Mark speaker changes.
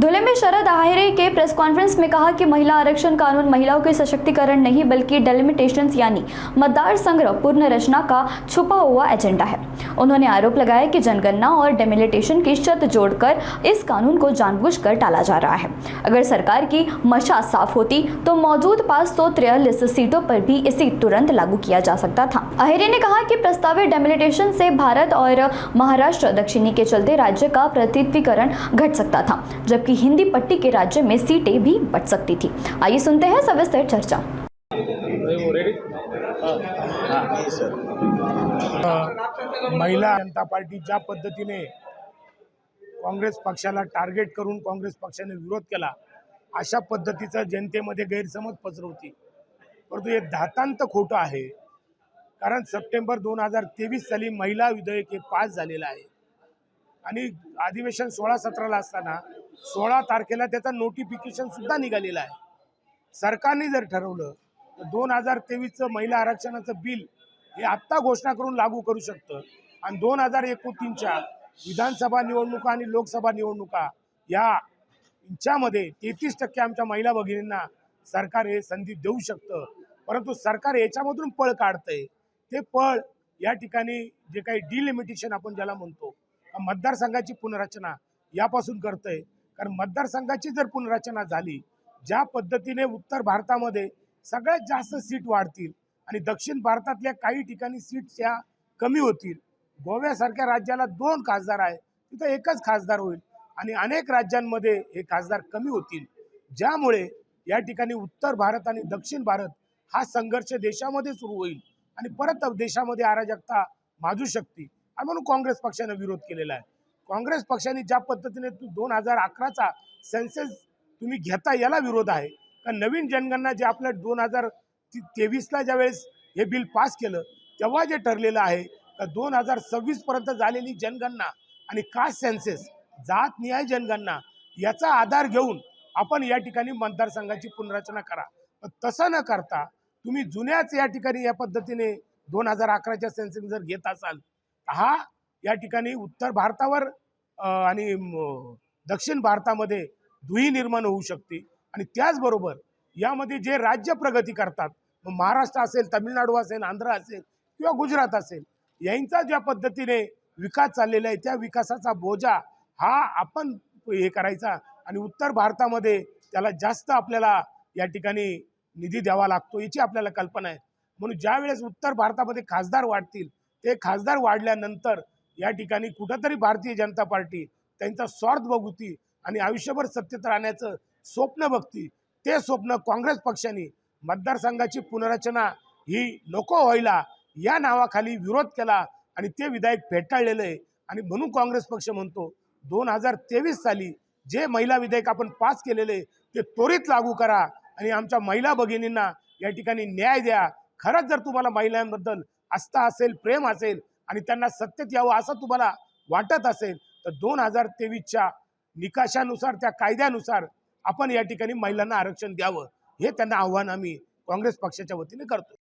Speaker 1: धुले में शरद आहिरे के press conference में कहा कि महिला आरक्षण कानून महिलाओं के सशक्तिकरण नहीं बल्कि डेलिमिटेशन यानी मतदार संग्रह पुनर्रचना का छुपा हुआ एजेंडा है। उन्होंने आरोप लगाया कि जनगणना और डेलिमिटेशन की शर्त जोड़कर इस कानून को जानबूझकर टाला जा रहा है। अगर सरकार की मशा साफ होती तो मौजूद 543 सीटों पर भी इसे तुरंत लागू किया जा सकता था। आहिरे ने कहा कि प्रस्तावित डेलिमिटेशन से भारत और महाराष्ट्र दक्षिणी के चलते राज्य का प्रतिनिधित्वीकरण घट सकता था, जबकि हिंदी पट्टी के राज्य में सीटें भी बढ़ सकती थी। आइए सुनते हैं सविस्तर चर्चा।
Speaker 2: महिला जनता पार्टी ज्या पद्धतीने काँग्रेस पक्षाला टार्गेट करून काँग्रेस पक्षाने विरोध केला, अशा पद्धतीचा जनतेमध्ये गैरसमज पसरवती, परंतु हे धातांत खोटं आहे। कारण सप्टेंबर 2023 साली महिला विधेयक हे पास झालेलं आहे आणि अधिवेशन 16-17 असताना 16 तारखेला त्याचा नोटिफिकेशन सुद्धा निघालेलं आहे। सरकारने जर ठरवलं तर 2023चं महिला आरक्षणाचं बिल हे आत्ता घोषणा करून लागू करू शकतं आणि 2029च्या विधानसभा निवडणुका आणि लोकसभा निवडणुका यांच्यामध्ये 33% आमच्या महिला भगिनींना सरकार हे संधी देऊ शकतं। परंतु सरकार याच्यामधून पळ काढतंय। ते पळ या ठिकाणी जे काही डिलिमिटेशन आपण ज्याला म्हणतो, मतदारसंघाची पुनर्रचना यापासून करतंय। कारण मतदारसंघाची जर पुनर्रचना झाली, ज्या पद्धतीने उत्तर भारतामध्ये सगळ्यात जास्त सीट वाढतील आणि दक्षिण भारतातल्या काही ठिकाणी सीट्स या कमी होतील। गोव्यासारख्या राज्याला 2 खासदार आहे, तिथं एकच खासदार होईल आणि अनेक राज्यांमध्ये हे खासदार कमी होतील, ज्यामुळे या ठिकाणी उत्तर भारत आणि दक्षिण भारत हा संघर्ष देशामध्ये सुरू होईल आणि परत देशामध्ये अराजकता माजू शकते। आणि म्हणून काँग्रेस पक्षाने विरोध केलेला आहे। काँग्रेस पक्षाने ज्या पद्धतीने 2011चा सेन्सेस तुम्ही घेता याला विरोध आहे। कारण नवीन जनगणना जे आपल्या 2023ला ज्यावेळेस हे बिल पास केलं तेव्हा जे ठरलेलं आहे का 2026 पर्यंत झालेली जनगणना आणि कास्ट सेन्सेस जात निहाय जनगणना याचा आधार घेऊन आपण या ठिकाणी मतदारसंघाची पुनर्रचना करा। तसं न करता तुम्ही जुन्याच या ठिकाणी या पद्धतीने 2011च्या सेन्सेस जर घेत असाल, हा या ठिकाणी उत्तर भारतावर आणि दक्षिण भारतामध्ये दुही निर्माण होऊ शकते। आणि त्याचबरोबर यामध्ये जे राज्य प्रगती करतात, महाराष्ट्र असेल, तामिळनाडू असेल, आंध्र असेल किंवा गुजरात असेल, यांचा ज्या पद्धतीने विकास चाललेला आहे त्या विकासाचा बोजा हा आपण हे करायचा आणि उत्तर भारतामध्ये त्याला जास्त आपल्याला या ठिकाणी निधी द्यावा लागतो याची आपल्याला कल्पना आहे। म्हणून ज्या वेळेस उत्तर भारतामध्ये खासदार वाढतील, ते खासदार वाढल्यानंतर या ठिकाणी कुठंतरी भारतीय जनता पार्टी त्यांचा स्वार्थ बघती आणि आयुष्यभर सत्तेत राहण्याचं स्वप्न बघती। ते स्वप्न काँग्रेस पक्षाने मतदारसंघाची पुनर्रचना ही नको व्हायला या नावाखाली विरोध केला आणि ते विधेयक फेटाळलेलं आहे। आणि म्हणून काँग्रेस पक्ष म्हणतो 2023 साली जे महिला विधेयक आपण पास केलेले ते त्वरित लागू करा आणि आमच्या महिला भगिनींना या ठिकाणी न्याय द्या। खरंच जर तुम्हाला महिलांबद्दल आस्था असेल, प्रेम असेल आणि त्यांना सत्तेत यावं असं तुम्हाला वाटत असेल तर 2023च्या निकषानुसार त्या कायद्यानुसार आपण या ठिकाणी महिलांना आरक्षण द्यावं, हे त्यांना आव्हान आम्ही काँग्रेस पक्षाच्या वतीने करतो।